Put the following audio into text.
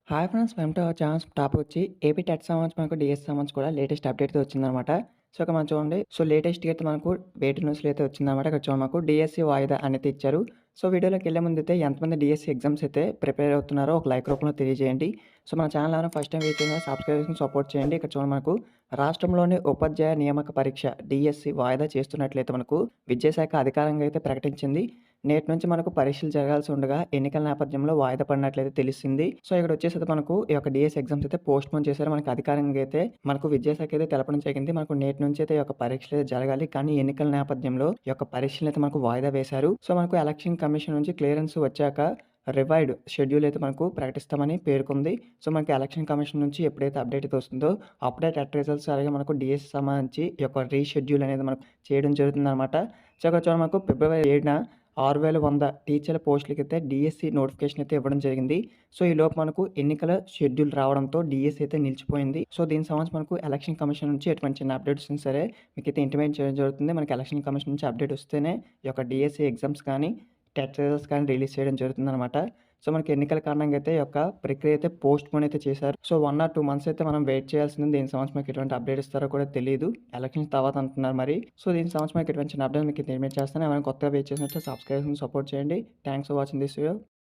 Hi friends! Welcome to our channels. Topic వచ్చి AP TET సంబంధించి మనకు డీఎస్సీ సంబంధించి కూడా లేటెస్ట్ అప్డేట్ అయితే వచ్చిందనమాట. సో, ఇక్కడ మనం చూడండి. సో, లేటెస్ట్‌గా అయితే మనకు వెయిటింగ్ న్యూస్‌లో అయితే వచ్చిందనమాట. ఇక్కడ చూడండి మనకు డీఎస్సీ వాయిదా అనేది ఇచ్చారు. సో, వీడియోలోకెళ్ళే ముందైతే ఎంతమంది డీఎస్సీ ఎగ్జామ్స్ అయితే ప్రిపేర్ అవుతున్నారో ఒక లైక్ రూపంలో తెలియజేయండి. సో, మన ఛానల్ ఎవరైనా ఫస్ట్ టైం విజిట్ చేసినా సబ్స్క్రైబ్ చేసుకొని సపోర్ట్ చేయండి. ఇక్కడ చూడండి మనకు రాష్ట్రంలోని ఉపాధ్యాయ నియామక పరీక్ష డీఎస్సీ వాయిదా చేస్తున్నట్లయితే మనకు విద్యాశాఖ అధికారంగా అయితే ప్రకటించింది. నేటి నుంచి మనకు పరీక్షలు జరగాల్సి ఉండగా ఎన్నికల నేపథ్యంలో వాయిదా పడినట్లయితే తెలిసింది. సో, ఇక్కడొచ్చేసి మనకు ఈ యొక్క డీఎస్సీ ఎగ్జామ్స్ అయితే పోస్ట్‌పోన్ చేశారు. మనకు అధికారికంగా అయితే మనకు విద్యాశాఖ అయితే తెలపడం జరిగింది. మనకు నేటి నుంచి అయితే ఈ యొక్క పరీక్షలు జరగాలి. కానీ ఎన్నికల నేపథ్యంలో ఈ యొక్క పరీక్షలనైతే మనకు వాయిదా వేశారు. సో, మనకు ఎలక్షన్ కమిషన్ నుంచి క్లియరెన్స్ వచ్చాక రివైడ్ షెడ్యూల్ అయితే మనకు ప్రకటిస్తామని పేర్కొంది. సో, మనకి ఎలక్షన్ కమిషన్ నుంచి ఎప్పుడైతే అప్డేట్ అయితే వస్తుందో అప్పుడే టెట్ రిజల్ట్స్ అలాగే మనకు డీఎస్సీ సంబంధించి ఈ యొక్క రీషెడ్యూల్ అనేది మనకు చేయడం జరుగుతుందనమాట. సో, ఇక్కడ చూడండి మనకు ఫిబ్రవరి 7న 6100 టీచర్ల పోస్టులకైతే డీఎస్సీ నోటిఫికేషన్ అయితే ఇవ్వడం జరిగింది. సో, ఈలోపు మనకు ఎన్నికల షెడ్యూల్ రావడంతో డీఎస్సీ అయితే నిలిచిపోయింది. సో, దీనికి సంబంధించి మనకు ఎలక్షన్ కమిషన్ నుంచి ఎటువంటి చిన్న అప్డేట్ వచ్చినా సరే మీకైతే ఇంటిమేట్ చేయడం జరుగుతుంది. మనకి ఎలక్షన్ కమిషన్ నుంచి అప్డేట్ వస్తేనే ఈ యొక్క డీఎస్సీ ఎగ్జామ్స్ కానీ, టెట్ రిజల్ట్స్ కానీ రిలీజ్ చేయడం జరుగుతుందనమాట. సో, మనకి ఎన్నికల కారణంగా అయితే ఈ యొక్క ప్రక్రియ అయితే పోస్ట్‌పోన్ అయితే చేశారు. సో, 1 ఆర్ 2 మంత్స్ అయితే మనం వెయిట్ చేయాల్సింది. దీనికి సంబంధించి మనకి ఎటువంటి అప్డేట్ ఇస్తారో కూడా తెలీదు. ఎలక్షన్స్ తర్వాత అంటున్నారు మరి. సో, దీనికి సంబంధించి మనకి ఎటువంటి చిన్న అప్డేట్ మీకు ఇంటిమేట్ చేస్తాను. ఎవరైనా కొత్తగా వెయిట్ చేసినట్లయితే సబ్స్క్రైబ్ చేసుకొని సపోర్ట్ చేయండి. Thanks for watching this video.